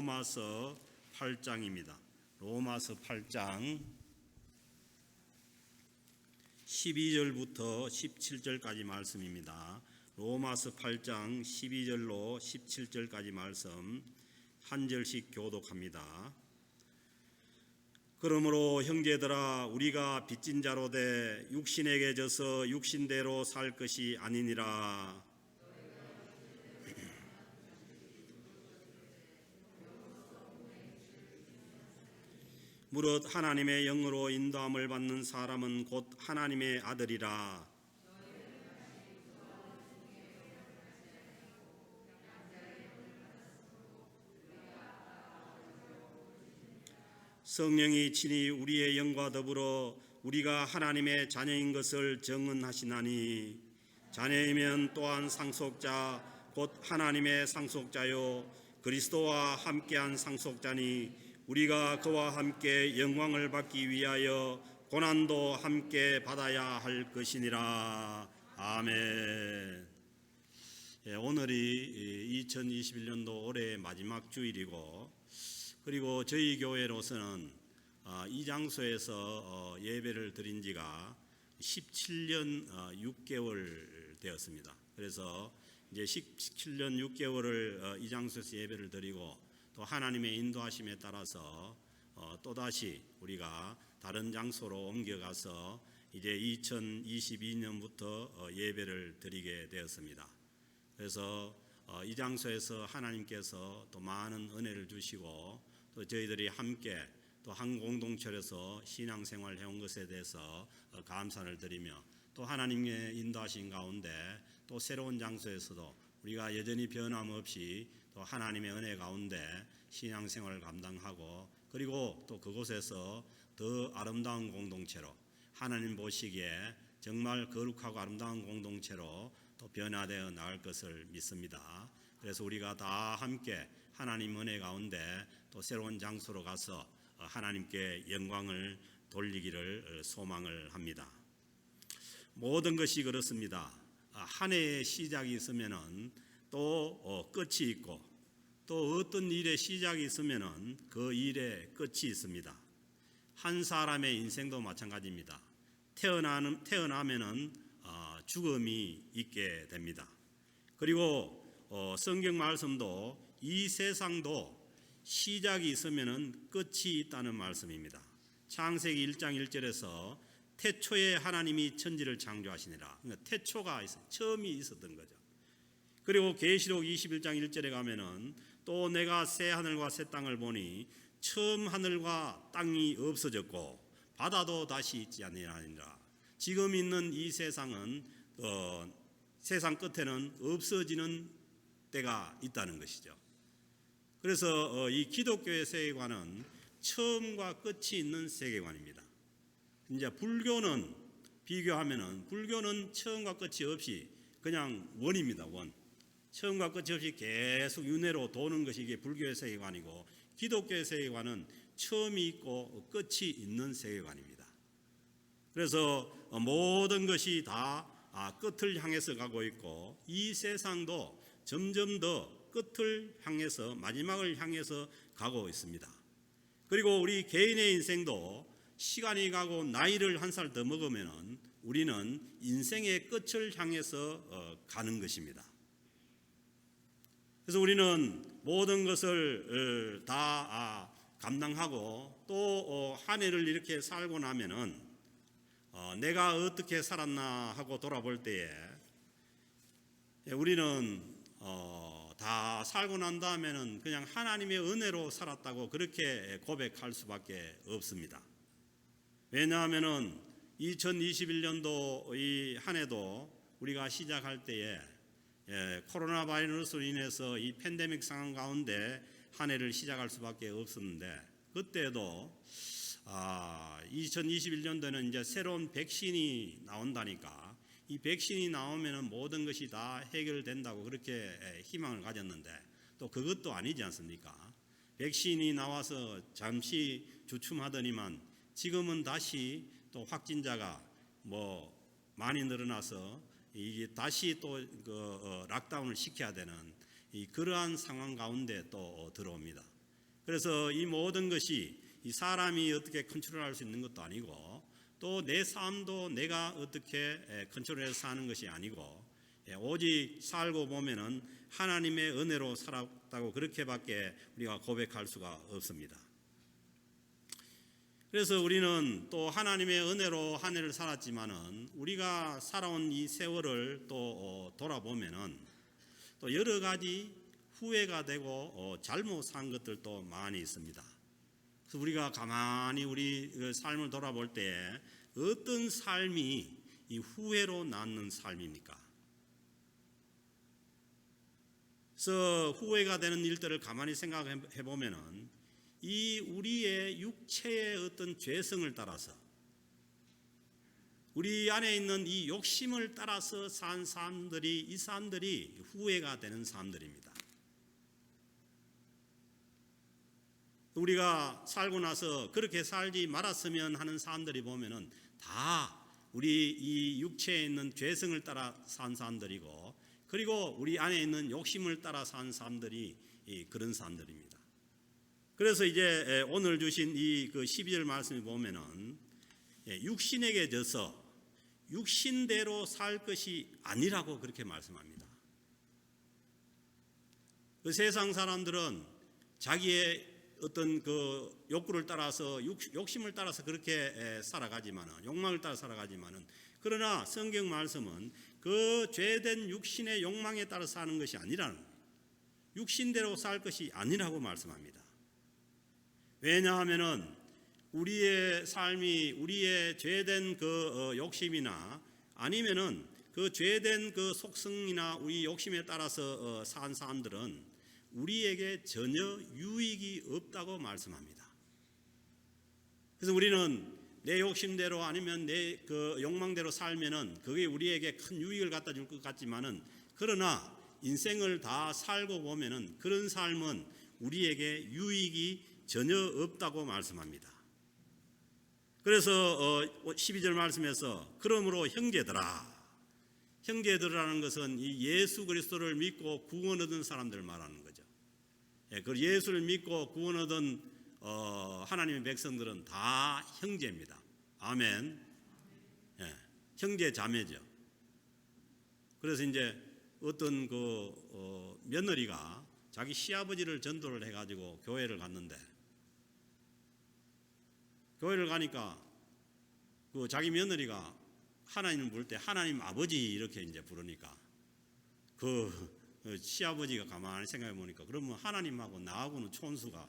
로마서 8장입니다. 로마서 8장 12절부터 17절까지 말씀입니다. 로마서 8장 12절로 17절까지 말씀 한 절씩 교독합니다. 그러므로 형제들아, 우리가 빚진 자로 돼 육신에게 져서 육신대로 살 것이 아니니라. 무릇 하나님의 영으로 인도함을 받는 사람은 곧 하나님의 아들이라. 성령이 친히 우리의 영과 더불어 우리가 하나님의 자녀인 것을 증언하시나니, 자녀이면 또한 상속자 곧 하나님의 상속자요 그리스도와 함께한 상속자니, 우리가 그와 함께 영광을 받기 위하여 고난도 함께 받아야 할 것이니라. 아멘. 오늘이 2021년도 올해의 마지막 주일이고, 그리고 저희 교회로서는 이 장소에서 예배를 드린 지가 17년 6개월 되었습니다. 그래서 이제 17년 6개월을 이 장소에서 예배를 드리고, 또 하나님의 인도하심에 따라서 또다시 우리가 다른 장소로 옮겨가서 이제 2022년부터 예배를 드리게 되었습니다. 그래서 이 장소에서 하나님께서 또 많은 은혜를 주시고, 또 저희들이 함께 또 한 공동체에서 신앙생활을 해온 것에 대해서 감사를 드리며, 또 하나님의 인도하신 가운데 또 새로운 장소에서도 우리가 여전히 변함없이 또 하나님의 은혜 가운데 신앙생활을 감당하고, 그리고 또 그곳에서 더 아름다운 공동체로, 하나님 보시기에 정말 거룩하고 아름다운 공동체로 또 변화되어 나갈 것을 믿습니다. 그래서 우리가 다 함께 하나님 은혜 가운데 또 새로운 장소로 가서 하나님께 영광을 돌리기를 소망을 합니다. 모든 것이 그렇습니다. 한 해의 시작이 있으면은 또 끝이 있고, 또 어떤 일의 시작이 있으면은 그 일의 끝이 있습니다. 한 사람의 인생도 마찬가지입니다. 태어나면은 죽음이 있게 됩니다. 그리고 성경 말씀도 이 세상도 시작이 있으면은 끝이 있다는 말씀입니다. 창세기 1장 1절에서 태초에 하나님이 천지를 창조하시니라. 그러니까 태초가 처음이 있었던 거죠. 그리고 계시록 21장 1절에 가면은 또 내가 새 하늘과 새 땅을 보니 처음 하늘과 땅이 없어졌고 바다도 다시 있지 아니하니라. 지금 있는 이 세상은 세상 끝에는 없어지는 때가 있다는 것이죠. 그래서 이 기독교의 세계관은 처음과 끝이 있는 세계관입니다. 이제 불교는 비교하면은, 불교는 처음과 끝이 없이 그냥 원입니다. 원. 처음과 끝이 없이 계속 윤회로 도는 것이 이게 불교의 세계관이고, 기독교의 세계관은 처음이 있고 끝이 있는 세계관입니다. 그래서 모든 것이 다 끝을 향해서 가고 있고, 이 세상도 점점 더 끝을 향해서, 마지막을 향해서 가고 있습니다. 그리고 우리 개인의 인생도 시간이 가고 나이를 한 살 더 먹으면 우리는 인생의 끝을 향해서 가는 것입니다. 그래서 우리는 모든 것을 다 감당하고 또 한 해를 이렇게 살고 나면은 내가 어떻게 살았나 하고 돌아볼 때에 우리는 다 살고 난 다음에는 그냥 하나님의 은혜로 살았다고 그렇게 고백할 수밖에 없습니다. 왜냐하면은 2021년도 이 한 해도 우리가 시작할 때에 코로나 바이러스로 인해서 이 팬데믹 상황 가운데 한 해를 시작할 수밖에 없었는데, 그때도 2021년도에는 이제 새로운 백신이 나온다니까, 이 백신이 나오면 모든 것이 다 해결된다고 그렇게 희망을 가졌는데, 또 그것도 아니지 않습니까? 백신이 나와서 잠시 주춤하더니만 지금은 다시 또 확진자가 많이 늘어나서 이게 다시 또 락다운을 시켜야 되는 그러한 상황 가운데 또 들어옵니다. 그래서 이 모든 것이 이 사람이 어떻게 컨트롤할 수 있는 것도 아니고 또 내 삶도 내가 어떻게 컨트롤해서 사는 것이 아니고 오직 살고 보면은 하나님의 은혜로 살았다고 그렇게밖에 우리가 고백할 수가 없습니다. 그래서 우리는 또 하나님의 은혜로 한 해를 살았지만은 우리가 살아온 이 세월을 또 돌아보면은 또 여러 가지 후회가 되고 잘못 산 것들도 많이 있습니다. 그래서 우리가 가만히 우리 삶을 돌아볼 때 어떤 삶이 이 후회로 낳는 삶입니까? 그래서 후회가 되는 일들을 가만히 생각해 보면은 이 우리의 육체의 어떤 죄성을 따라서 우리 안에 있는 이 욕심을 따라서 산 사람들이 이 사람들이 후회가 되는 사람들입니다. 우리가 살고 나서 그렇게 살지 말았으면 하는 사람들이 보면은 다 우리 이 육체에 있는 죄성을 따라 산 사람들이고 그리고 우리 안에 있는 욕심을 따라 산 사람들이 그런 사람들입니다. 그래서 이제 오늘 주신 이 그 12절 말씀을 보면은 육신에게 져서 육신대로 살 것이 아니라고 그렇게 말씀합니다. 그 세상 사람들은 자기의 어떤 그 욕구를 따라서 욕심을 따라서 그렇게 살아가지만은 욕망을 따라 살아가지만은 그러나 성경 말씀은 그 죄된 육신의 욕망에 따라 사는 것이 아니라는 육신대로 살 것이 아니라고 말씀합니다. 왜냐하면은 우리의 삶이 우리의 죄된 그 욕심이나 아니면은 그 죄된 그 속성이나 우리 욕심에 따라서 산 사람들은 우리에게 전혀 유익이 없다고 말씀합니다. 그래서 우리는 내 욕심대로 아니면 내 그 욕망대로 살면은 그게 우리에게 큰 유익을 갖다 줄 것 같지만은 그러나 인생을 다 살고 보면은 그런 삶은 우리에게 유익이 전혀 없다고 말씀합니다. 그래서 12절 말씀에서 그러므로 형제들이라는 것은 이 예수 그리스도를 믿고 구원 얻은 사람들 말하는 거죠. 그 예수를 믿고 구원 얻은 하나님의 백성들은 다 형제입니다. 아멘. 형제 자매죠. 그래서 이제 어떤 그 며느리가 자기 시아버지를 전도를 해가지고 교회를 갔는데 교회를 가니까 그 자기 며느리가 하나님을 부를 때 하나님 아버지 이렇게 이제 부르니까 그 시아버지가 가만히 생각해 보니까 그러면 하나님하고 나하고는 촌수가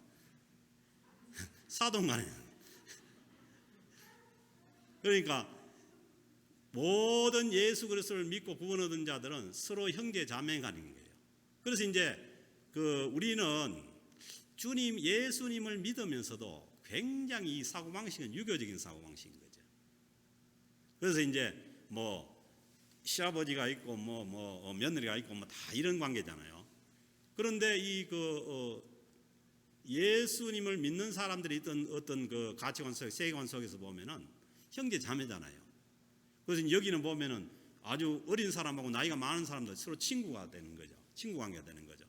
사돈간에 그러니까 모든 예수 그리스도를 믿고 구원 얻은 자들은 서로 형제 자매간인 거예요. 그래서 이제 그 우리는 주님 예수님을 믿으면서도 굉장히 이 사고방식은 유교적인 사고방식인 거죠. 그래서 이제 뭐 시아버지가 있고 뭐 며느리가 있고 뭐 다 이런 관계잖아요. 그런데 이 예수님을 믿는 사람들이 있던 어떤 그 가치관 속 세계관 속에서 보면은 형제 자매잖아요. 그래서 여기는 보면은 아주 어린 사람하고 나이가 많은 사람들 서로 친구가 되는 거죠. 친구 관계가 되는 거죠.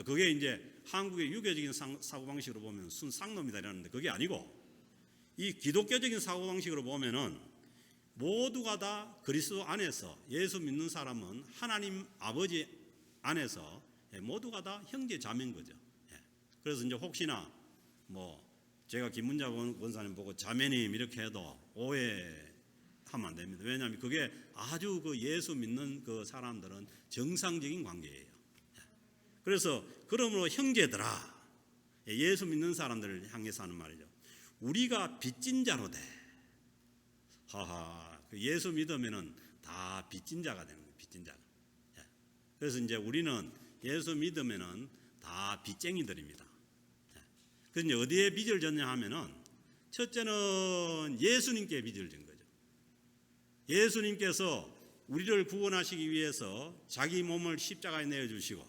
그게 이제 한국의 유교적인 사고방식으로 보면 순쌍놈이다 이러는데 그게 아니고 이 기독교적인 사고방식으로 보면은 모두가 다 그리스도 안에서 예수 믿는 사람은 하나님 아버지 안에서 모두가 다 형제 자매인 거죠. 그래서 이제 혹시나 뭐 제가 김문자 원사님 보고 자매님 이렇게 해도 오해하면 안 됩니다. 왜냐하면 그게 아주 그 예수 믿는 그 사람들은 정상적인 관계예요. 그래서 그러므로 형제들아 예수 믿는 사람들을 향해서 하는 말이죠. 우리가 빚진 자로 돼. 예수 믿으면은 다 빚진 자가 되는 거예요. 빚진 자가. 그래서 이제 우리는 예수 믿으면은 다 빚쟁이들입니다. 그래서 이제 어디에 빚을 졌냐 하면은 첫째는 예수님께 빚을 진 거죠. 예수님께서 우리를 구원하시기 위해서 자기 몸을 십자가에 내어 주시고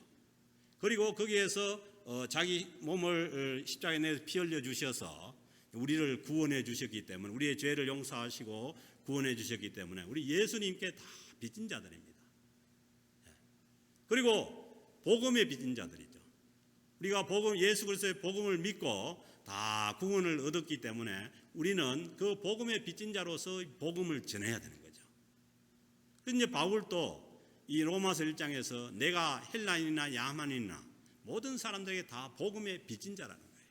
그리고 거기에서 자기 몸을 십자가에 내어 피 흘려 주셔서 우리를 구원해 주셨기 때문에 우리의 죄를 용서하시고 구원해 주셨기 때문에 우리 예수님께 다 빚진 자들입니다. 그리고 복음의 빚진 자들이죠. 우리가 예수 그리스도의 복음을 믿고 다 구원을 얻었기 때문에 우리는 그 복음의 빚진 자로서 복음을 전해야 되는 거죠. 그런데 바울도 이 로마서 1장에서 내가 헬라인이나 야만인이나 모든 사람들에게 다 복음의 빚진 자라는 거예요.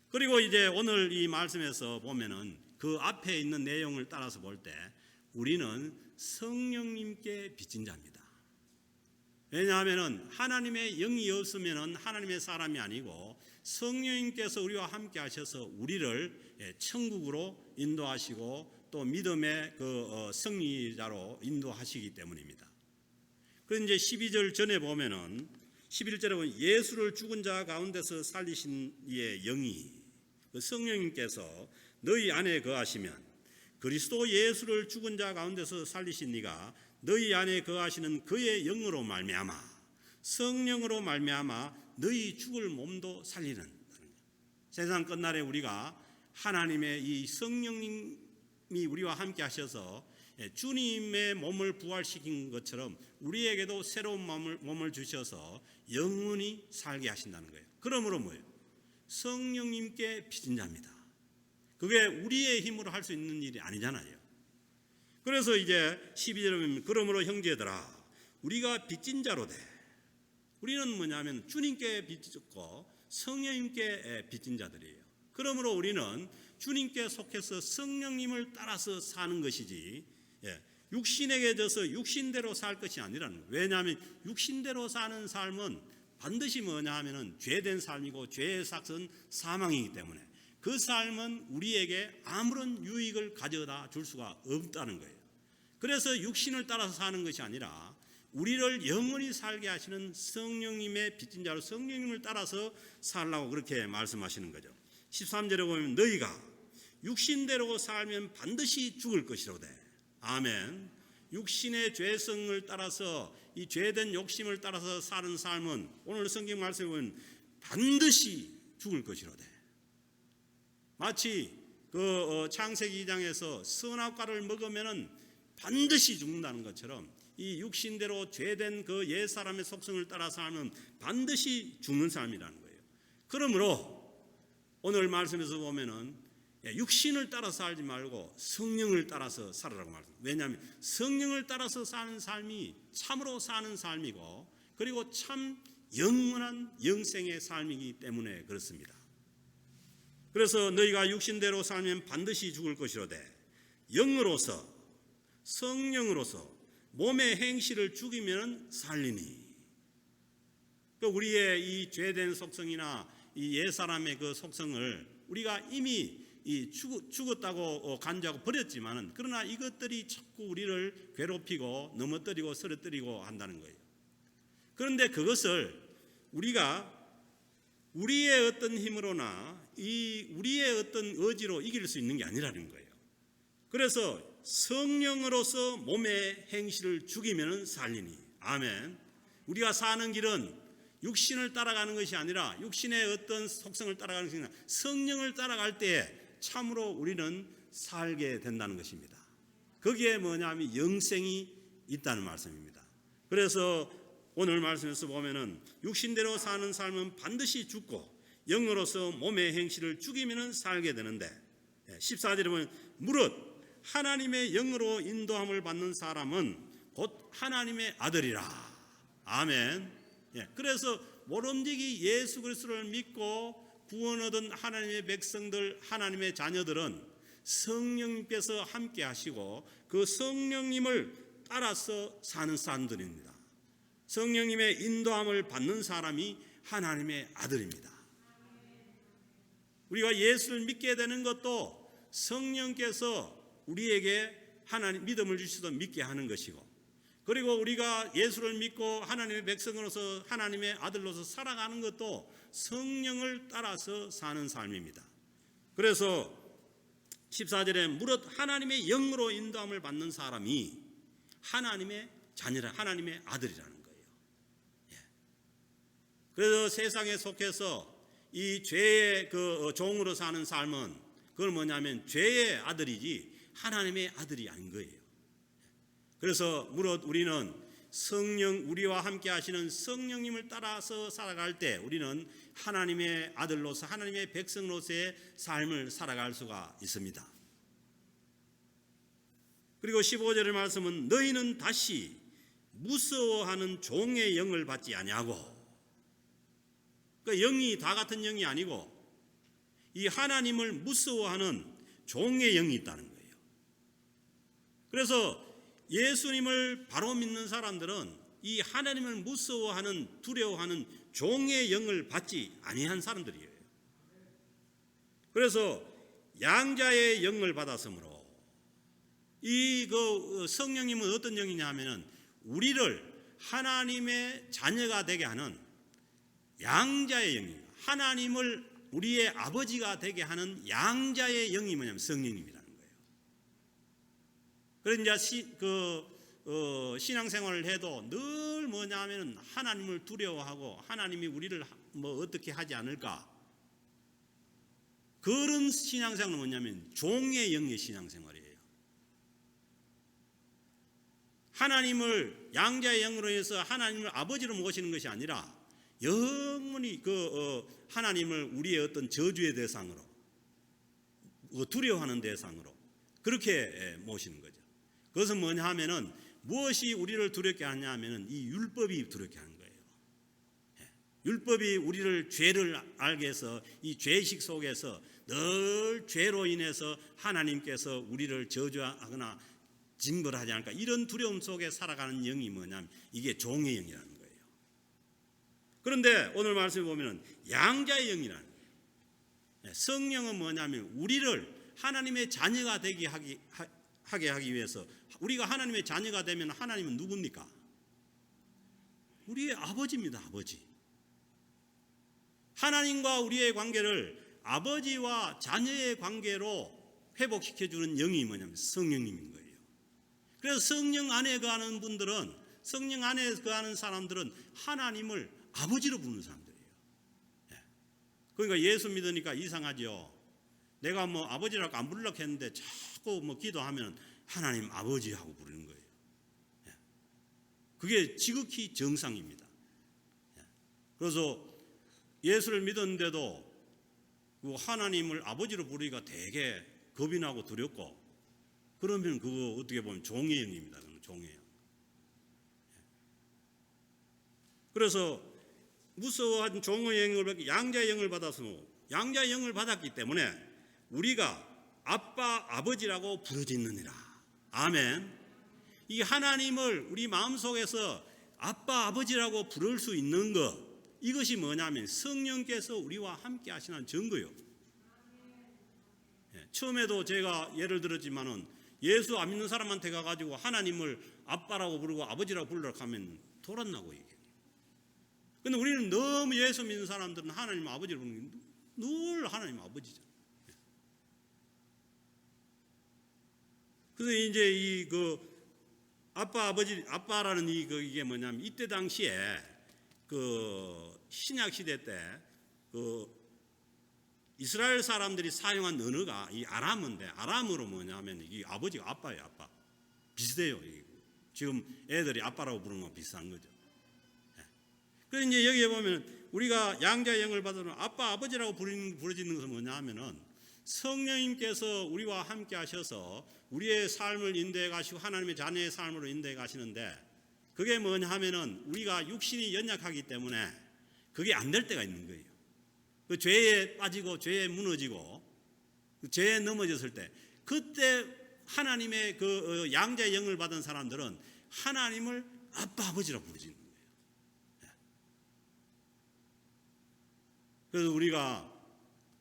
그리고 이제 오늘 이 말씀에서 보면은 그 앞에 있는 내용을 따라서 볼 때 우리는 성령님께 빚진 자입니다. 왜냐하면은 하나님의 영이 없으면은 하나님의 사람이 아니고 성령님께서 우리와 함께 하셔서 우리를 천국으로 인도하시고 또 믿음의 그 승리자로 인도하시기 때문입니다. 그런데 이제 12절 전에 보면은 11절에 보면 예수를 죽은 자 가운데서 살리신 이의 영이 그 성령님께서 너희 안에 거하시면 그리스도 예수를 죽은 자 가운데서 살리신 이가 너희 안에 거하시는 그의 영으로 말미암아 성령으로 말미암아 너희 죽을 몸도 살리는. 세상 끝날에 우리가 하나님의 이 성령님이 우리와 함께 하셔서 주님의 몸을 부활시킨 것처럼 우리에게도 새로운 몸을 주셔서 영원히 살게 하신다는 거예요. 그러므로 뭐예요? 성령님께 빚진 자입니다. 그게 우리의 힘으로 할 수 있는 일이 아니잖아요. 그래서 이제 12절에 보면 그러므로 형제들아 우리가 빚진 자로 돼. 우리는 뭐냐면 주님께 빚졌고 성령님께 빚진 자들이에요. 그러므로 우리는 주님께 속해서 성령님을 따라서 사는 것이지 육신에게 져서 육신대로 살 것이 아니라는 거예요. 왜냐하면 육신대로 사는 삶은 반드시 뭐냐 하면은 죄된 삶이고 죄의 삭은 사망이기 때문에 그 삶은 우리에게 아무런 유익을 가져다 줄 수가 없다는 거예요. 그래서 육신을 따라서 사는 것이 아니라 우리를 영원히 살게 하시는 성령님의 빚진 자로 성령님을 따라서 살라고 그렇게 말씀하시는 거죠. 13절에 보면 너희가 육신대로 살면 반드시 죽을 것이로되. 아멘. 육신의 죄성을 따라서 이 죄된 욕심을 따라서 사는 삶은 오늘 성경 말씀에 보면 반드시 죽을 것이로되. 마치 그 창세기 2장에서 선악과를 먹으면은 반드시 죽는다는 것처럼 이 육신대로 죄된 그 옛사람의 속성을 따라 살면 반드시 죽는 삶이라는 거예요. 그러므로 오늘 말씀에서 보면은 육신을 따라서 살지 말고 성령을 따라서 살으라고 말합니다. 왜냐하면 성령을 따라서 사는 삶이 참으로 사는 삶이고 그리고 참 영원한 영생의 삶이기 때문에 그렇습니다. 그래서 너희가 육신대로 살면 반드시 죽을 것이로되 영으로서 성령으로서 몸의 행실을 죽이면 살리니. 우리의 이 죄된 속성이나 이 옛사람의 그 속성을 우리가 이미 죽었다고 간주하고 버렸지만은 그러나 이것들이 자꾸 우리를 괴롭히고 넘어뜨리고 쓰러뜨리고 한다는 거예요. 그런데 그것을 우리가 우리의 어떤 힘으로나 우리의 어떤 의지로 이길 수 있는 게 아니라는 거예요. 그래서 성령으로서 몸의 행실을 죽이면 살리니. 아멘. 우리가 사는 길은 육신을 따라가는 것이 아니라 육신의 어떤 속성을 따라가는 것이 아니라 성령을 따라갈 때에 참으로 우리는 살게 된다는 것입니다. 거기에 뭐냐면 영생이 있다는 말씀입니다. 그래서 오늘 말씀에서 보면은 육신대로 사는 삶은 반드시 죽고 영으로서 몸의 행실을 죽이면 살게 되는데 14절에 보면 무릇 하나님의 영으로 인도함을 받는 사람은 곧 하나님의 아들이라. 아멘. 그래서 모름지기 예수 그리스도를 믿고 구원 얻은 하나님의 백성들, 하나님의 자녀들은 성령님께서 함께 하시고 그 성령님을 따라서 사는 사람들입니다. 성령님의 인도함을 받는 사람이 하나님의 아들입니다. 우리가 예수를 믿게 되는 것도 성령께서 우리에게 하나님 믿음을 주셔서 믿게 하는 것이고, 그리고 우리가 예수를 믿고 하나님의 백성으로서 하나님의 아들로서 살아가는 것도 성령을 따라서 사는 삶입니다. 그래서 14절에 무릇 하나님의 영으로 인도함을 받는 사람이 하나님의 자녀라, 하나님의 아들이라는 거예요. 그래서 세상에 속해서 이 죄의 그 종으로 사는 삶은 그건 뭐냐면 죄의 아들이지 하나님의 아들이 아닌 거예요. 그래서 무릇 우리는 성령, 우리와 함께 하시는 성령님을 따라서 살아갈 때 우리는 하나님의 아들로서 하나님의 백성으로서의 삶을 살아갈 수가 있습니다. 그리고 15절의 말씀은 너희는 다시 무서워하는 종의 영을 받지 아니하고, 그러니까 영이 다 같은 영이 아니고 이 하나님을 무서워하는 종의 영이 있다는 거예요. 그래서 예수님을 바로 믿는 사람들은 이 하나님을 무서워하는, 두려워하는 종의 영을 받지 아니한 사람들이에요. 그래서 양자의 영을 받았으므로, 이 성령님은 어떤 영이냐 하면은 우리를 하나님의 자녀가 되게 하는 양자의 영이에요. 하나님을 우리의 아버지가 되게 하는 양자의 영이 뭐냐면 성령님이라는 거예요. 그래서 이제 신앙생활을 해도 늘 뭐냐면 하나님을 두려워하고 하나님이 우리를 뭐 어떻게 하지 않을까, 그런 신앙생활은 뭐냐면 종의 영의 신앙생활이에요. 하나님을 양자의 영으로 해서 하나님을 아버지로 모시는 것이 아니라 영원히 하나님을 우리의 어떤 저주의 대상으로, 두려워하는 대상으로 그렇게 모시는 거죠. 그것은 뭐냐 하면은 무엇이 우리를 두렵게 하냐 하면은 이 율법이 두렵게 하는 거예요. 율법이 우리를 죄를 알게 해서 이 죄의식 속에서 늘 죄로 인해서 하나님께서 우리를 저주하거나 징벌하지 않을까, 이런 두려움 속에 살아가는 영이 뭐냐면 이게 종의 영이라는 거예요. 그런데 오늘 말씀에 보면은 양자의 영이라는 거예요. 성령은 뭐냐면 우리를 하나님의 자녀가 되게 하게 하기 위해서, 우리가 하나님의 자녀가 되면 하나님은 누굽니까? 우리의 아버지입니다. 아버지. 하나님과 우리의 관계를 아버지와 자녀의 관계로 회복시켜주는 영이 뭐냐면 성령님인 거예요. 그래서 성령 안에 거하는 분들은, 성령 안에 거하는 사람들은 하나님을 아버지로 부르는 사람들이에요. 그러니까 예수 믿으니까 이상하죠. 내가 뭐 아버지라고 안 부르려고 했는데 자꾸 뭐 기도하면 하나님 아버지하고 부르는 거예요. 그게 지극히 정상입니다. 그래서 예수를 믿었는데도 하나님을 아버지로 부르기가 되게 겁이 나고 두렵고, 그러면 그거 어떻게 보면 종의 영입니다. 종의 영. 그래서 무서워한 종의 영을, 양자의 영을 받아서, 양자의 영을 받았기 때문에 우리가 아빠 아버지라고 부르짖느니라. 아멘. 이 하나님을 우리 마음속에서 아빠 아버지라고 부를 수 있는 것, 이것이 뭐냐면 성령께서 우리와 함께 하시는 증거요. 처음에도 제가 예를 들었지만은 예수 안 믿는 사람한테 가가지고 하나님을 아빠라고 부르고 아버지라고 부르라고 하면 돌았나고 이게. 근데 우리는 너무 예수 믿는 사람들은 하나님 아버지를 부르는 게 늘 하나님 아버지죠. 그래서 이제 아빠 아버지, 아빠라는 이게 뭐냐면 이때 당시에 신약 시대 때 이스라엘 사람들이 사용한 언어가 이 아람어인데, 아람어로 뭐냐면 이 아버지가 아빠예요. 아빠. 비슷해요. 지금 애들이 아빠라고 부르는 거 비슷한 거죠. 그래서 이제 여기에 보면 우리가 양자의 영을 받으면 아빠 아버지라고 부르짖는 것은 뭐냐 하면은 성령님께서 우리와 함께 하셔서 우리의 삶을 인도해 가시고 하나님의 자녀의 삶으로 인도해 가시는데, 그게 뭐냐 하면은 우리가 육신이 연약하기 때문에 그게 안 될 때가 있는 거예요. 그 죄에 빠지고 죄에 무너지고 죄에 넘어졌을 때, 그때 하나님의 양자의 영을 받은 사람들은 하나님을 아빠 아버지라고 부르짖는 거예요. 그래서 우리가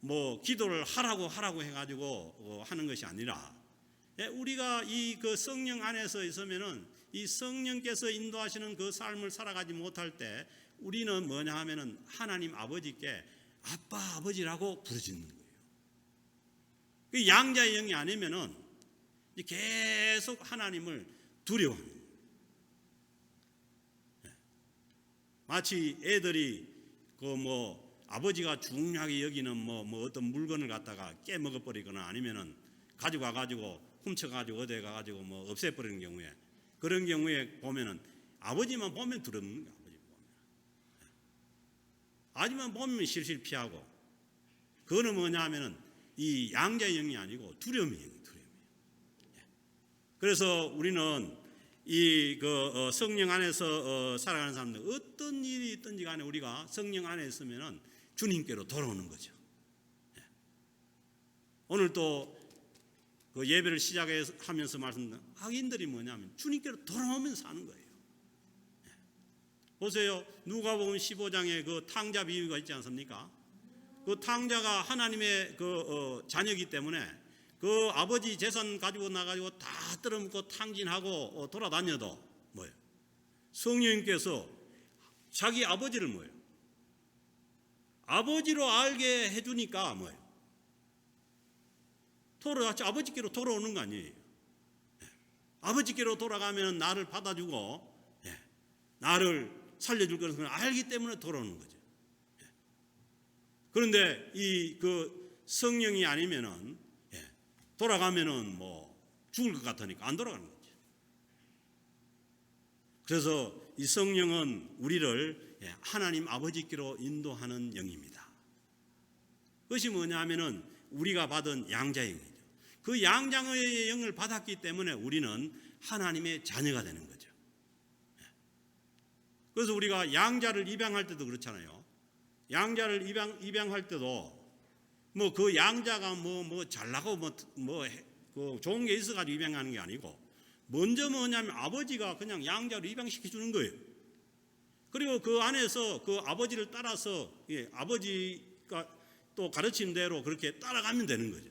뭐 기도를 하라고 해가지고 하는 것이 아니라, 우리가 이 성령 안에서 있으면은 이 성령께서 인도하시는 그 삶을 살아가지 못할 때 우리는 뭐냐 하면은 하나님 아버지께 아빠 아버지라고 부르짖는 거예요. 그 양자의 영이 아니면은 계속 하나님을 두려워하는 거예요. 마치 애들이 아버지가 중요하게 여기는 어떤 물건을 갖다가 깨먹어 버리거나 아니면은 가지고 훔쳐가지고 어디에 가가지고 없애버리는 경우에, 그런 경우에 보면은 아버지만 보면 두렵는 거예요. 아버지만 보면 실실 피하고. 그거는 뭐냐 하면은 이 양자의 영이 아니고 두려움의 영이에요. 그래서 우리는 이 성령 안에서 살아가는 사람들, 어떤 일이 있든지 간에 우리가 성령 안에 있으면은 주님께로 돌아오는 거죠. 오늘 또 그 예배를 시작하면서 말씀드린 악인들이 뭐냐면 주님께로 돌아오면서 사는 거예요. 보세요. 누가복음 15장에 그 탕자 비유가 있지 않습니까? 그 탕자가 하나님의 자녀이기 때문에 그 아버지 재산 가지고 나가지고 다 뜯어먹고 탕진하고 돌아다녀도 뭐예요? 성령님께서 자기 아버지를 뭐예요? 아버지로 알게 해주니까 뭐예요? 아버지께로 돌아오는 거 아니에요? 아버지께로 돌아가면 나를 받아주고 나를 살려줄 것을 알기 때문에 돌아오는 거죠. 그런데 이 성령이 아니면은 돌아가면은 뭐 죽을 것 같으니까 안 돌아가는 거죠. 그래서 이 성령은 우리를 하나님 아버지께로 인도하는 영입니다. 그것이 뭐냐면은 우리가 받은 양자의 영이죠. 그 양자의 영을 받았기 때문에 우리는 하나님의 자녀가 되는 거죠. 그래서 우리가 양자를 입양할 때도 그렇잖아요. 양자를 입양할 때도 뭐 그 양자가 뭐 잘나고 그 좋은 게 있어가지고 입양하는 게 아니고 먼저 뭐냐면 아버지가 그냥 양자로 입양시켜 주는 거예요. 그리고 그 안에서 그 아버지를 따라서 아버지가 또 가르친 대로 그렇게 따라가면 되는 거죠.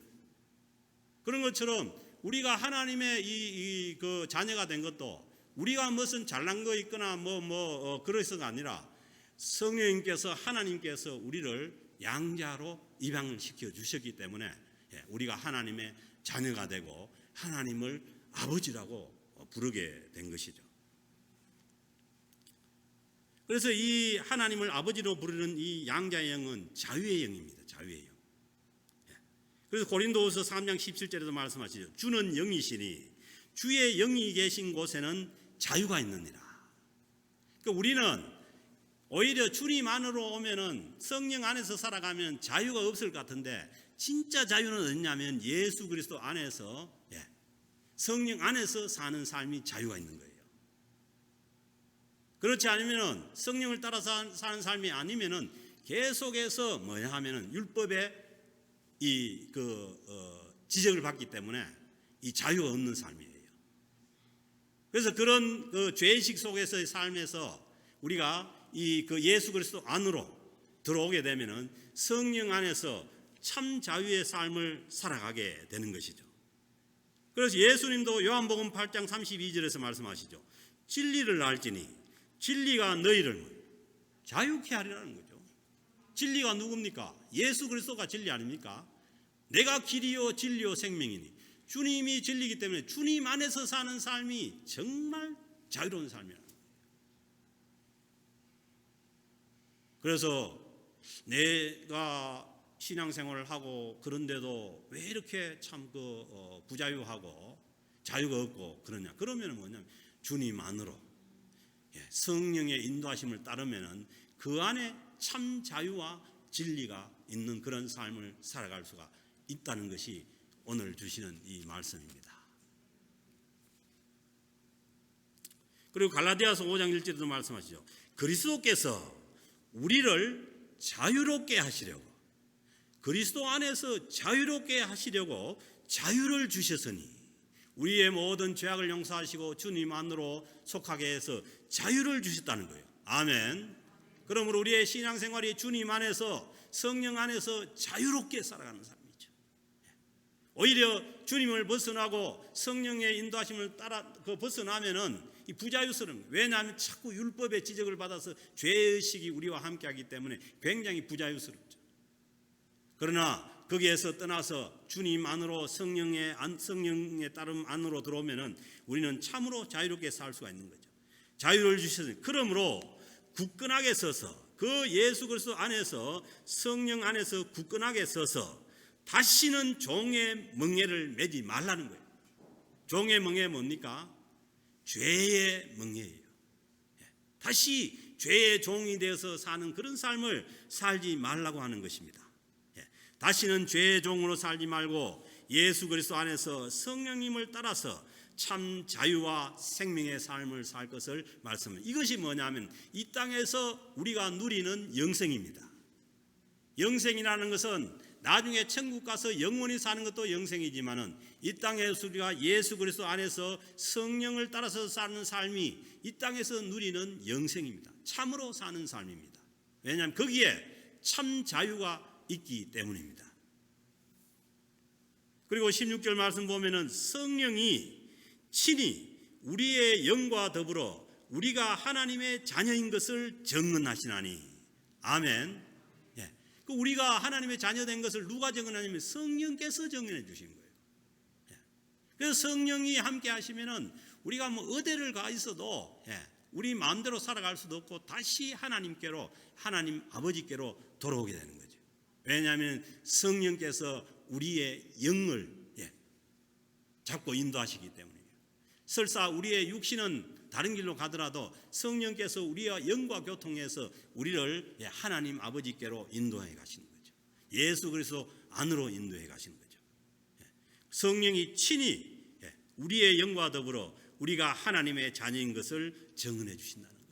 그런 것처럼 우리가 하나님의 그 자녀가 된 것도 우리가 무슨 잘난 거 있거나 그래서가 아니라 성령님께서 하나님께서 우리를 양자로 입양을 시켜 주셨기 때문에 우리가 하나님의 자녀가 되고 하나님을 아버지라고 부르게 된 것이죠. 그래서 이 하나님을 아버지로 부르는 이 양자의 영은 자유의 영입니다. 자유의 영. 그래서 고린도후서 3장 17절에도 말씀하시죠. 주는 영이시니 주의 영이 계신 곳에는 자유가 있느니라. 그러니까 우리는 오히려 주님 안으로 오면은 성령 안에서 살아가면 자유가 없을 것 같은데 진짜 자유는 어디냐면 예수 그리스도 안에서 성령 안에서 사는 삶이 자유가 있는 거예요. 그렇지 않으면은 성령을 따라서 사는 삶이 아니면은 계속해서 뭐냐 하면은 율법의 지적을 받기 때문에 이 자유가 없는 삶이에요. 그래서 그런 죄의식 속에서의 삶에서 우리가 예수 그리스도 안으로 들어오게 되면은 성령 안에서 참 자유의 삶을 살아가게 되는 것이죠. 그래서 예수님도 요한복음 8장 32절에서 말씀하시죠. 진리를 알지니 진리가 너희를 자유케 하리라는 거죠. 진리가 누굽니까? 예수 그리스도가 진리 아닙니까? 내가 길이요 진리요 생명이니 주님이 진리이기 때문에 주님 안에서 사는 삶이 정말 자유로운 삶이야. 그래서 내가 신앙생활을 하고 그런데도 왜 이렇게 참 부자유하고 자유가 없고 그러냐? 그러면 뭐냐면 주님 안으로 성령의 인도하심을 따르면은 그 안에 참 자유와 진리가 있는 그런 삶을 살아갈 수가 있다는 것이 오늘 주시는 이 말씀입니다. 그리고 갈라디아서 5장 1절에도 말씀하시죠. 그리스도께서 우리를 자유롭게 하시려고 그리스도 안에서 자유롭게 하시려고 자유를 주셨으니 우리의 모든 죄악을 용서하시고 주님 안으로 속하게 해서 자유를 주셨다는 거예요. 아멘. 그러므로 우리의 신앙생활이 주님 안에서 성령 안에서 자유롭게 살아가는 삶이죠. 오히려 주님을 벗어나고 성령의 인도하심을 따라 벗어나면은 이 부자유스러운, 왜냐하면 자꾸 율법의 지적을 받아서 죄의식이 우리와 함께하기 때문에 굉장히 부자유스럽죠. 그러나 거기에서 떠나서 주님 안으로 성령의 따름 안으로 들어오면은 우리는 참으로 자유롭게 살 수가 있는 거죠. 자유를 주셨으니 그러므로 굳건하게 서서 그 예수 그리스도 안에서 성령 안에서 굳건하게 서서 다시는 종의 멍에를 매지 말라는 거예요. 종의 멍에 뭡니까? 죄의 멍에예요. 다시 죄의 종이 되어서 사는 그런 삶을 살지 말라고 하는 것입니다. 다시는 죄의 종으로 살지 말고 예수 그리스도 안에서 성령님을 따라서 참 자유와 생명의 삶을 살 것을 말씀합니다. 이것이 뭐냐면 이 땅에서 우리가 누리는 영생입니다. 영생이라는 것은 나중에 천국 가서 영원히 사는 것도 영생이지만은 이 땅에서 우리가 예수 그리스도 안에서 성령을 따라서 사는 삶이 이 땅에서 누리는 영생입니다. 참으로 사는 삶입니다. 왜냐하면 거기에 참 자유가 있기 때문입니다. 그리고 16절 말씀 보면은 성령이 친히 우리의 영과 더불어 우리가 하나님의 자녀인 것을 증언하시나니. 아멘. 예. 그 우리가 하나님의 자녀된 것을 누가 증언하냐면 성령께서 증언해 주신 거예요. 예. 그래서 성령이 함께 하시면은 우리가 뭐 어디를 가 있어도 우리 마음대로 살아갈 수도 없고 다시 하나님께로, 하나님 아버지께로 돌아오게 되는 거죠. 왜냐하면 성령께서 우리의 영을 잡고 인도하시기 때문이에요. 설사 우리의 육신은 다른 길로 가더라도 성령께서 우리와 영과 교통해서 우리를 하나님 아버지께로 인도해 가시는 거죠. 예수 그리스도 안으로 인도해 가시는 거죠. 성령이 친히 우리의 영과 더불어 우리가 하나님의 자녀인 것을 증언해 주신다는 거예요.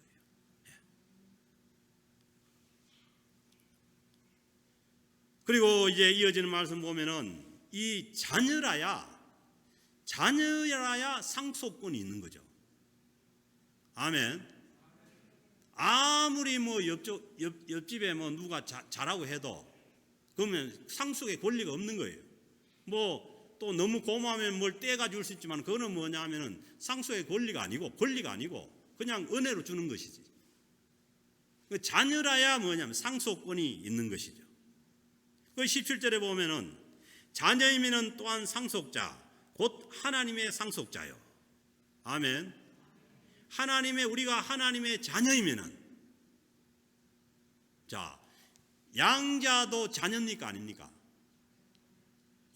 그리고 이제 이어지는 말씀 보면은 이 자녀라야 상속권이 있는 거죠. 아멘. 아무리 뭐 옆집에 뭐 누가 잘하고 해도 그러면 상속의 권리가 없는 거예요. 뭐 또 너무 고마우면 뭘 떼가 줄 수 있지만 그거는 뭐냐 하면은 상속의 권리가 아니고 그냥 은혜로 주는 것이지. 자녀라야 뭐냐면 상속권이 있는 것이죠. 그 17절에 보면은 자녀이면은 또한 상속자 곧 하나님의 상속자요. 아멘. 우리가 하나님의 자녀이면은, 자, 양자도 자녀입니까 아닙니까?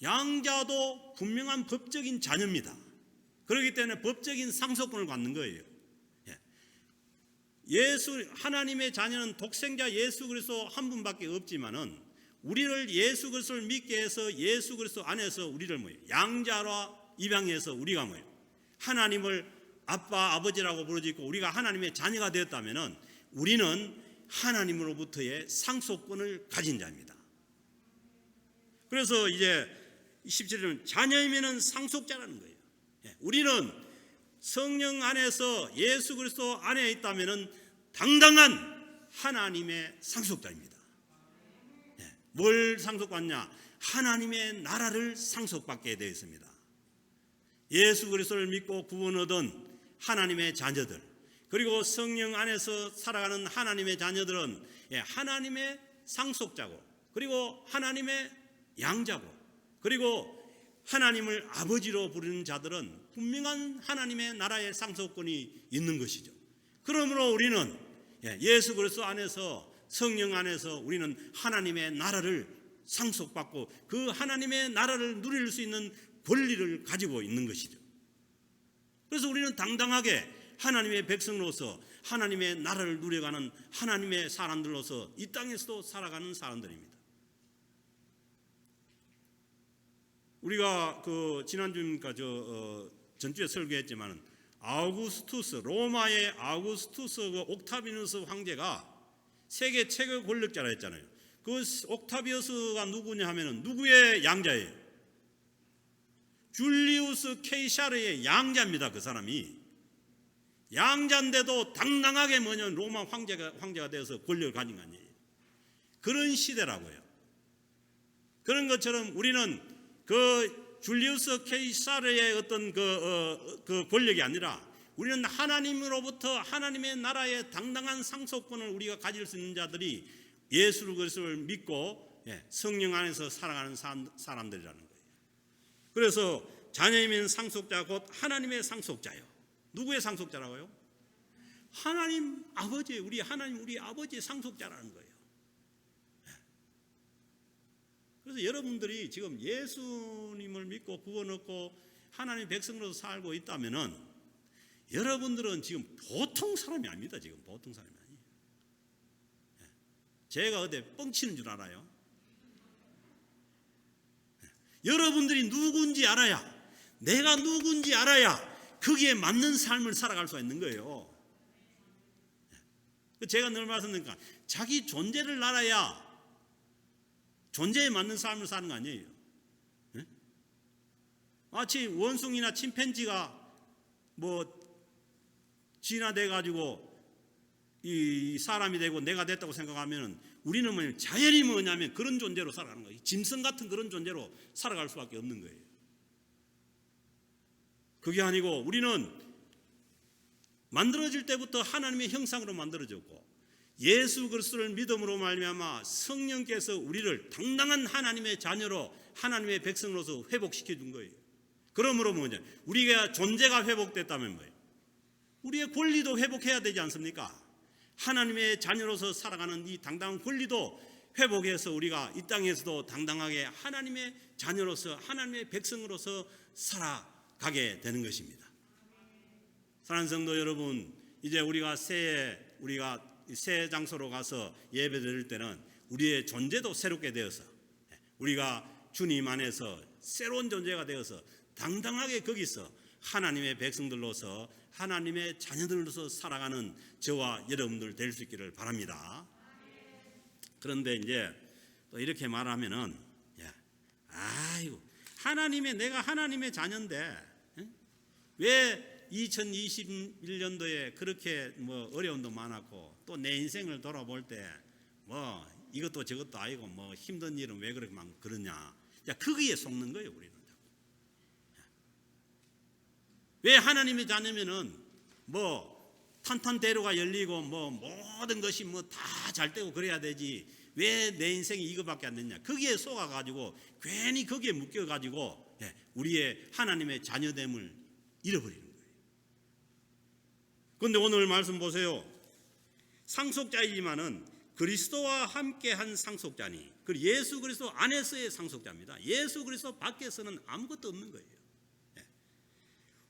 양자도 분명한 법적인 자녀입니다. 그렇기 때문에 법적인 상속권을 갖는 거예요. 하나님의 자녀는 독생자 예수 그리스도 한 분밖에 없지만은 우리를 예수 그리스도를 믿게 해서 예수 그리스도 안에서 우리를 양자와 입양해서 우리가 하나님을 아빠 아버지라고 부르짖고 우리가 하나님의 자녀가 되었다면은 우리는 하나님으로부터의 상속권을 가진 자입니다. 그래서 이제 17절은 자녀이면은 상속자라는 거예요. 우리는 성령 안에서 예수 그리스도 안에 있다면은 당당한 하나님의 상속자입니다. 뭘 상속받냐? 하나님의 나라를 상속받게 되어 있습니다. 예수 그리스도를 믿고 구원 얻은 하나님의 자녀들, 그리고 성령 안에서 살아가는 하나님의 자녀들은 하나님의 상속자고, 그리고 하나님의 양자고, 그리고 하나님을 아버지로 부르는 자들은 분명한 하나님의 나라의 상속권이 있는 것이죠. 그러므로 우리는 예수 그리스도 안에서, 성령 안에서 우리는 하나님의 나라를 상속받고 그 하나님의 나라를 누릴 수 있는 권리를 가지고 있는 것이죠. 그래서 우리는 당당하게 하나님의 백성으로서 하나님의 나라를 누려가는 하나님의 사람들로서 이 땅에서도 살아가는 사람들입니다. 우리가 지난주니까 전주에 설교했지만 로마의 아우구스투스 옥타비누스 황제가 세계 최고 권력자라 했잖아요. 그 옥타비우스가 누구냐 하면은 누구의 양자예요? 줄리우스 케이사르의 양자입니다. 그 사람이 양자인데도 당당하게 로마 황제가 되어서 권력을 가진 거 아니에요. 그런 시대라고요. 그런 것처럼 우리는 그 줄리우스 케이사르의 어떤 그 권력이 아니라 우리는 하나님으로부터 하나님의 나라의 당당한 상속권을 우리가 가질 수 있는 자들이 예수 그리스도를 믿고 성령 안에서 살아가는 사람들이라는 거예요. 그래서 자녀이면 상속자 곧 하나님의 상속자요. 누구의 상속자라고요? 하나님 아버지, 우리 아버지의 상속자라는 거예요. 그래서 여러분들이 지금 예수님을 믿고 구원 얻고 하나님의 백성으로서 살고 있다면은 여러분들은 지금 보통 사람이 아닙니다. 지금 보통 사람이 아니에요. 제가 어디 뻥치는 줄 알아요? 여러분들이 누군지 알아야, 내가 누군지 알아야 거기에 맞는 삶을 살아갈 수가 있는 거예요. 제가 늘 말씀드리니까 자기 존재를 알아야 존재에 맞는 삶을 사는 거 아니에요. 마치 원숭이나 침팬지가 진화돼 가지고 이 사람이 되고 내가 됐다고 생각하면 우리는 자연이 뭐냐면 그런 존재로 살아가는 거예요. 짐승 같은 그런 존재로 살아갈 수밖에 없는 거예요. 그게 아니고 우리는 만들어질 때부터 하나님의 형상으로 만들어졌고 예수 그리스도를 믿음으로 말미암아 성령께서 우리를 당당한 하나님의 자녀로 하나님의 백성으로서 회복시켜 준 거예요. 그러므로 우리가 존재가 회복됐다면 뭐예요? 우리의 권리도 회복해야 되지 않습니까? 하나님의 자녀로서 살아가는 이 당당한 권리도 회복해서 우리가 이 땅에서도 당당하게 하나님의 자녀로서 하나님의 백성으로서 살아가게 되는 것입니다. 사랑하는 성도 여러분, 이제 우리가 새 장소로 가서 예배 드릴 때는 우리의 존재도 새롭게 되어서 우리가 주님 안에서 새로운 존재가 되어서 당당하게 거기서 하나님의 백성들로서 하나님의 자녀들로서 살아가는 저와 여러분들 될 수 있기를 바랍니다. 그런데 이제 또 이렇게 말하면은 내가 하나님의 자녀인데 왜 2021년도에 그렇게 어려움도 많았고 또 내 인생을 돌아볼 때 이것도 저것도 아니고 힘든 일은 왜 그렇게 그러냐. 거기에 속는 거예요. 우리는 왜 하나님의 자녀면은 탄탄대로가 열리고 모든 것이 다 잘 되고 그래야 되지 왜 내 인생이 이거밖에 안 됐냐. 거기에 속아가지고 괜히 거기에 묶여가지고 우리의 하나님의 자녀됨을 잃어버리는 거예요. 그런데 오늘 말씀 보세요. 상속자이지만은 그리스도와 함께한 상속자니, 그리고 예수 그리스도 안에서의 상속자입니다. 예수 그리스도 밖에서는 아무것도 없는 거예요.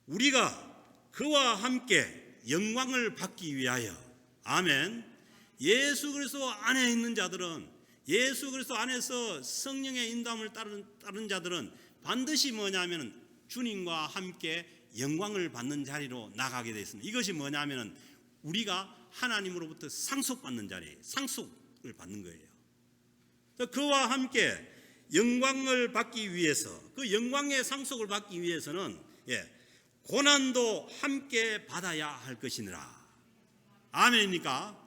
우리가 그와 함께 영광을 받기 위하여, 아멘. 예수 그리스도 안에 있는 자들은, 예수 그리스도 안에서 성령의 인도함을 따른 자들은 반드시 뭐냐면 주님과 함께 영광을 받는 자리로 나가게 되어 있습니다. 이것이 뭐냐면 우리가 하나님으로부터 상속받는 자리, 상속을 받는 거예요. 그와 함께 영광을 받기 위해서, 그 영광의 상속을 받기 위해서는 고난도 함께 받아야 할 것이니라. 아멘입니까?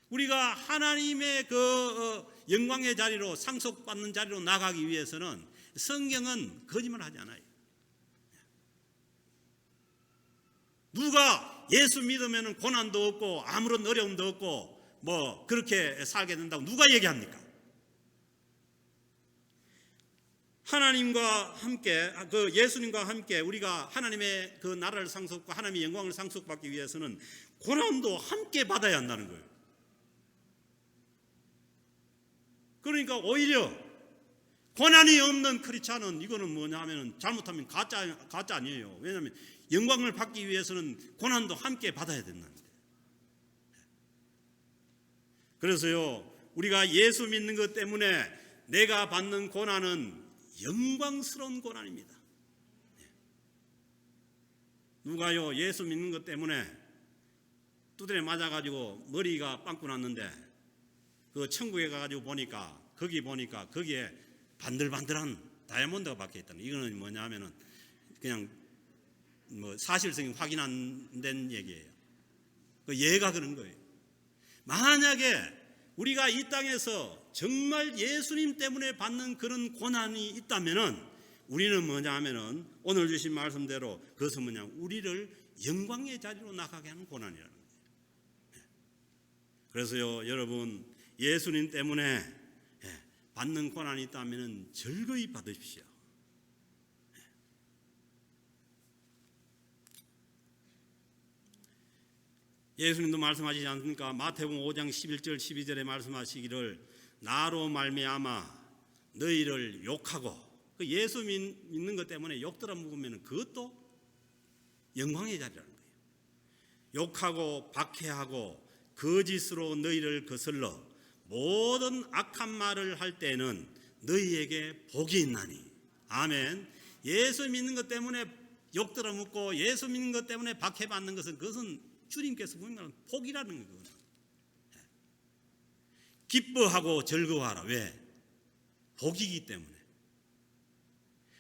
우리가 하나님의 그 영광의 자리로, 상속받는 자리로 나가기 위해서는 성경은 거짓말하지 않아요. 누가 예수 믿으면 고난도 없고 아무런 어려움도 없고 그렇게 살게 된다고 누가 얘기합니까? 하나님과 함께, 그 예수님과 함께 우리가 하나님의 그 나라를 상속과 하나님의 영광을 상속받기 위해서는 고난도 함께 받아야 한다는 거예요. 그러니까 오히려 고난이 없는 크리스찬은 이거는 뭐냐면 잘못하면 가짜 아니에요. 왜냐하면 영광을 받기 위해서는 고난도 함께 받아야 된다는 거예요. 그래서요, 우리가 예수 믿는 것 때문에 내가 받는 고난은 영광스러운 고난입니다. 누가요, 예수 믿는 것 때문에 두드려 맞아가지고 머리가 빵꾸 났는데 그 천국에 가가지고 보니까 거기에 반들반들한 다이아몬드가 박혀 있다는, 이거는 뭐냐 하면은 그냥 사실성이 확인 안 된 얘기예요. 그 예가 그런 거예요. 만약에 우리가 이 땅에서 정말 예수님 때문에 받는 그런 고난이 있다면은 우리는 뭐냐 하면은 오늘 주신 말씀대로 그것은 뭐냐, 우리를 영광의 자리로 나가게 하는 고난이라는 거예요. 그래서요, 여러분, 예수님 때문에 받는 고난이 있다면은 즐거이 받으십시오. 예수님도 말씀하시지 않습니까? 마태복음 5장 11절 12절에 말씀하시기를 나로 말미암아 너희를 욕하고, 그 예수 믿는 것 때문에 욕 들어 먹으면 그것도 영광의 자리라는 거예요. 욕하고 박해하고 거짓으로 너희를 거슬러 모든 악한 말을 할 때는 너희에게 복이 있나니. 아멘. 예수 믿는 것 때문에 욕 들어먹고 예수 믿는 것 때문에 박해받는 것은 그것은 주님께서 분명한 복이라는 거예요. 기뻐하고 즐거워하라. 왜? 복이기 때문에.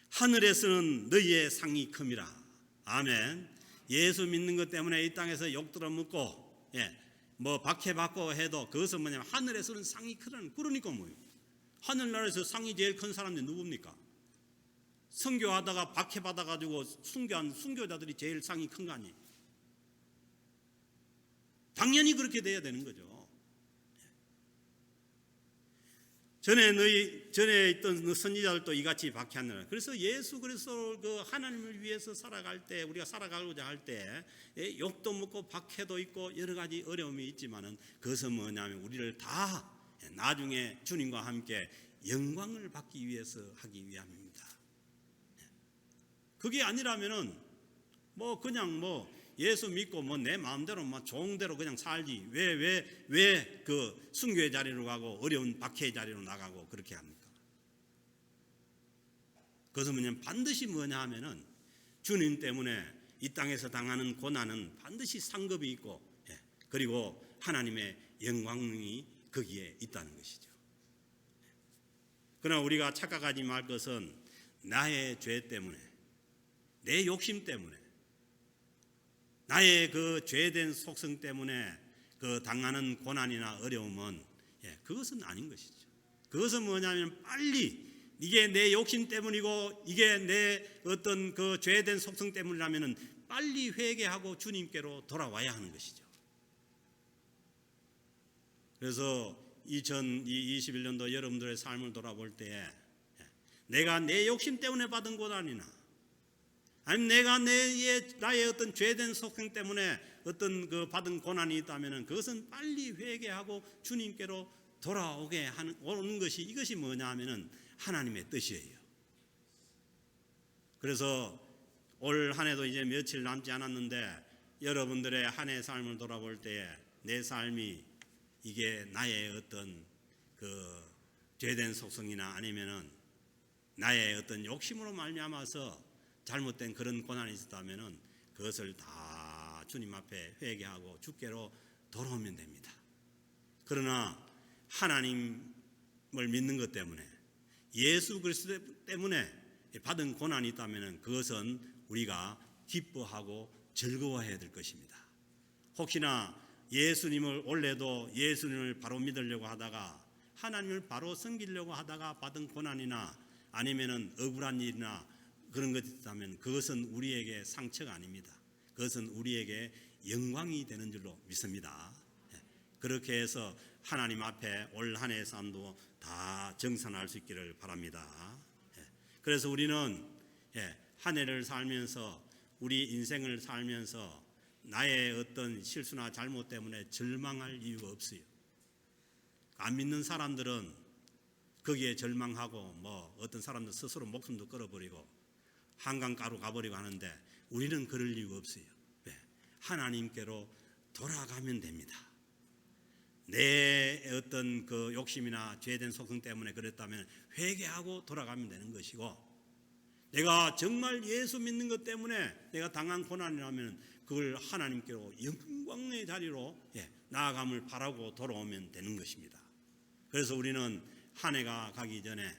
하늘에서는 너희의 상이 큼이라. 아멘. 예수 믿는 것 때문에 이 땅에서 욕 들어먹고 뭐 박해받고 해도 그것은 뭐냐면 하늘에서는 상이 크다는. 그러니까 뭐예요? 하늘나라에서 상이 제일 큰 사람들이 누굽니까? 선교하다가 박해받아가지고 순교한 순교자들이 제일 상이 큰 거 아니에요? 당연히 그렇게 돼야 되는 거죠. 전에 있던 선지자들도 이같이 박해하느라. 그래서 예수 그리스도 그 하나님을 위해서 살아갈 때, 우리가 살아가고자 할 때 욕도 먹고 박해도 있고 여러 가지 어려움이 있지만은 그것은 뭐냐면 우리를 다 나중에 주님과 함께 영광을 받기 위해서 하기 위함입니다. 그게 아니라면은 뭐 그냥 뭐 예수 믿고 뭐 내 마음대로 뭐 좋은 대로 그냥 살지 왜 그 순교의 자리로 가고 어려운 박해의 자리로 나가고 그렇게 합니까? 그것은 뭐냐면 반드시 뭐냐 하면은 주님 때문에 이 땅에서 당하는 고난은 반드시 상급이 있고 그리고 하나님의 영광이 거기에 있다는 것이죠. 그러나 우리가 착각하지 말 것은 나의 죄 때문에, 내 욕심 때문에, 나의 그 죄된 속성 때문에 그 당하는 고난이나 어려움은 그것은 아닌 것이죠. 그것은 뭐냐면 빨리 이게 내 욕심 때문이고 이게 내 어떤 그 죄된 속성 때문이라면은 빨리 회개하고 주님께로 돌아와야 하는 것이죠. 그래서 2021년도 여러분들의 삶을 돌아볼 때 내가 내 욕심 때문에 받은 고난이나 아니면 내가 나의 어떤 죄된 속성 때문에 어떤 그 받은 고난이 있다면은 그것은 빨리 회개하고 주님께로 돌아오게 오는 것이 이것이 뭐냐 하면은 하나님의 뜻이에요. 그래서 올 한 해도 이제 며칠 남지 않았는데 여러분들의 한 해 삶을 돌아볼 때에 내 삶이 이게 나의 어떤 그 죄된 속성이나 아니면은 나의 어떤 욕심으로 말미암아서 잘못된 그런 고난이 있었다면은 그것을 다 주님 앞에 회개하고 주께로 돌아오면 됩니다. 그러나 하나님을 믿는 것 때문에 예수 그리스도 때문에 받은 고난이 있다면은 그것은 우리가 기뻐하고 즐거워해야 될 것입니다. 혹시나 예수님을 원래도 예수님을 바로 믿으려고 하다가 하나님을 바로 섬기려고 하다가 받은 고난이나 아니면은 억울한 일이나 그런 것 있다면 그것은 우리에게 상처가 아닙니다. 그것은 우리에게 영광이 되는 줄로 믿습니다. 그렇게 해서 하나님 앞에 올 한 해의 삶도 다 정산할 수 있기를 바랍니다. 그래서 우리는 한 해를 살면서 우리 인생을 살면서 나의 어떤 실수나 잘못 때문에 절망할 이유가 없어요. 안 믿는 사람들은 거기에 절망하고 뭐 어떤 사람들 스스로 목숨도 끌어버리고 한강가로 가버리고 하는데 우리는 그럴 이유가 없어요. 왜? 하나님께로 돌아가면 됩니다. 내 어떤 그 욕심이나 죄된 속성 때문에 그랬다면 회개하고 돌아가면 되는 것이고, 내가 정말 예수 믿는 것 때문에 내가 당한 고난이라면 그걸 하나님께로 영광의 자리로 나아감을 바라고 돌아오면 되는 것입니다. 그래서 우리는 한 해가 가기 전에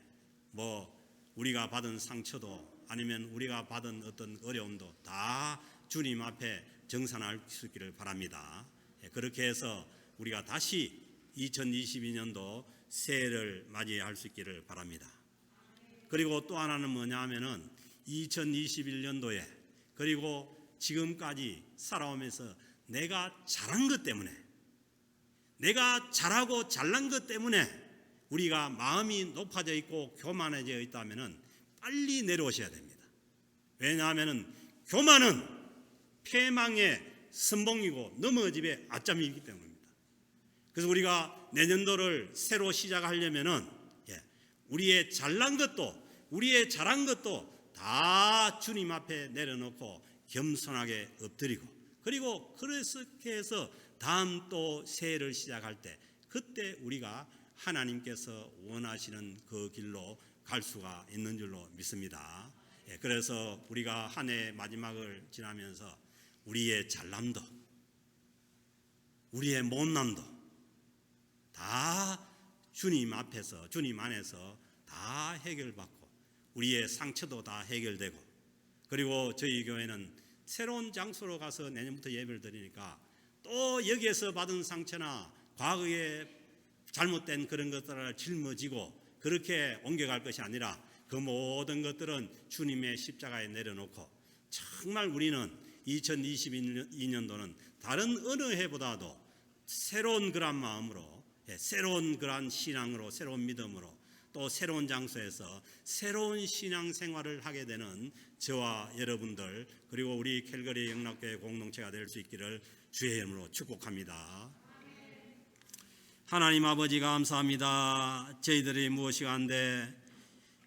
뭐 우리가 받은 상처도 아니면 우리가 받은 어떤 어려움도 다 주님 앞에 정산할 수 있기를 바랍니다. 그렇게 해서 우리가 다시 2022년도 새해를 맞이할 수 있기를 바랍니다. 그리고 또 하나는 뭐냐 하면은 2021년도에 그리고 지금까지 살아오면서 내가 잘한 것 때문에, 내가 잘하고 잘난 것 때문에 우리가 마음이 높아져 있고 교만해져 있다면은 빨리 내려오셔야 됩니다. 왜냐하면은 교만은 패망의 선봉이고 넘어집의 아점이기 때문입니다. 그래서 우리가 내년도를 새로 시작하려면은 우리의 잘난 것도 우리의 잘한 것도 다 주님 앞에 내려놓고 겸손하게 엎드리고, 그리고 그렇게 해서 다음 또 새해를 시작할 때 그때 우리가 하나님께서 원하시는 그 길로 갈 수가 있는 줄로 믿습니다. 그래서 우리가 한 해 마지막을 지나면서 우리의 잘남도, 우리의 못남도 다 주님 앞에서, 주님 안에서 다 해결받고, 우리의 상처도 다 해결되고, 그리고 저희 교회는 새로운 장소로 가서 내년부터 예배를 드리니까 또 여기에서 받은 상처나 과거에 잘못된 그런 것들을 짊어지고 그렇게 옮겨갈 것이 아니라 그 모든 것들은 주님의 십자가에 내려놓고, 정말 우리는 2022년도는 다른 어느 해보다도 새로운 그런 마음으로, 새로운 그런 신앙으로, 새로운 믿음으로, 또 새로운 장소에서 새로운 신앙 생활을 하게 되는 저와 여러분들, 그리고 우리 캘거리 영락교회 공동체가 될 수 있기를 주의 이름으로 축복합니다. 하나님 아버지 감사합니다. 저희들이 무엇이 한데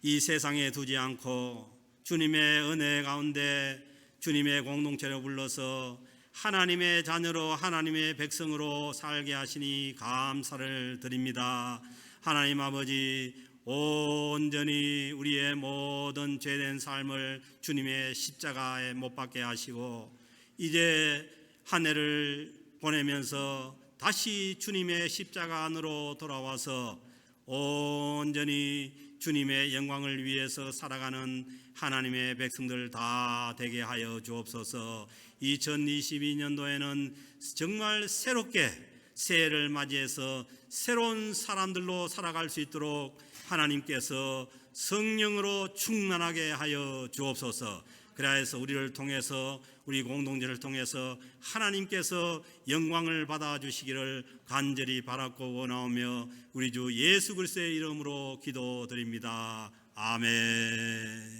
이 세상에 두지 않고 주님의 은혜 가운데 주님의 공동체를 불러서 하나님의 자녀로, 하나님의 백성으로 살게 하시니 감사를 드립니다. 하나님 아버지, 온전히 우리의 모든 죄된 삶을 주님의 십자가에 못 박게 하시고, 이제 한 해를 보내면서 다시 주님의 십자가 안으로 돌아와서 온전히 주님의 영광을 위해서 살아가는 하나님의 백성들 다 되게 하여 주옵소서. 2022년도에는 정말 새롭게 새해를 맞이해서 새로운 사람들로 살아갈 수 있도록 하나님께서 성령으로 충만하게 하여 주옵소서. 그래서 우리를 통해서, 우리 공동체를 통해서 하나님께서 영광을 받아주시기를 간절히 바라고 원하오며 우리 주 예수 그리스도의 이름으로 기도드립니다. 아멘.